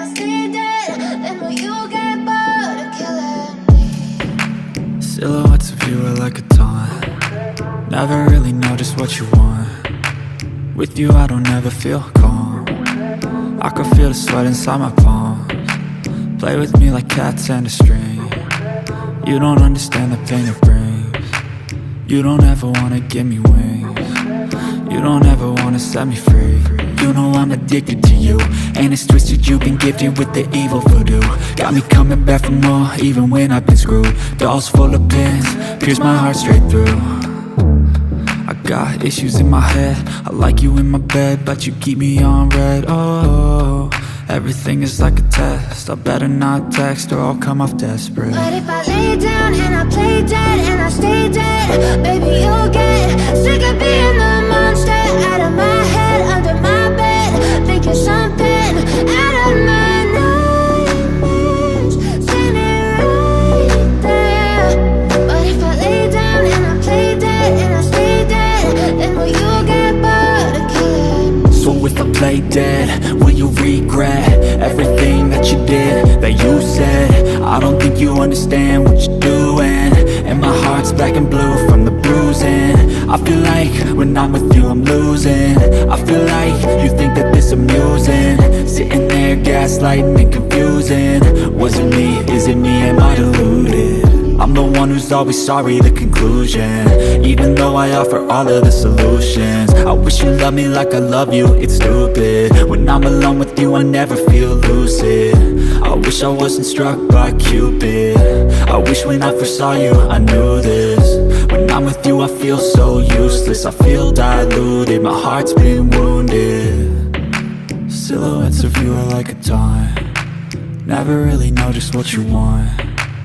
I stay dead, then will you get bored of killing me? Silhouettes of you are like a taunt. Never really know just what you want. With you I don't ever feel calm. I can feel the sweat inside my palms. Play with me like cats and a string. You don't understand the pain it brings. You don't ever wanna give me wings. You don't ever wanna set me free. You know I'm addicted to you, and it's twisted, you've been gifted with the evil voodoo. Got me coming back for more, even when I've been screwed. Dolls full of pins, pierce my heart straight through. I got issues in my head, I like you in my bed, but you keep me on red. Oh, everything is like a test, I better not text or I'll come off desperate. But if I lay down and I play dead and I stay dead, baby you'll get sick of being the monster out of my head, under my bed, thinking something out of my nightmares, standing right there. But if I lay down and I play dead and I stay dead, then will you get bored of killing me? So if I play dead, will you regret everything that you did, that you said? I don't think you understand what you're doing, and my heart's black and blue from the bruising. I feel like when I'm with you I'm losing. I feel like you think that this amusing, sitting there gaslighting and confusing. Was it me? Is it me? Am I deluded? I'm the one who's always sorry, the conclusion, even though I offer all of the solutions. I wish you loved me like I love you, it's stupid. When I'm alone with you I never feel lucid. I wish I wasn't struck by Cupid. I wish when I first saw you I knew this. When I'm with you I feel so useless, I feel diluted, my heart's been wounded. Silhouettes of you are like a taunt. Never really know just what you want.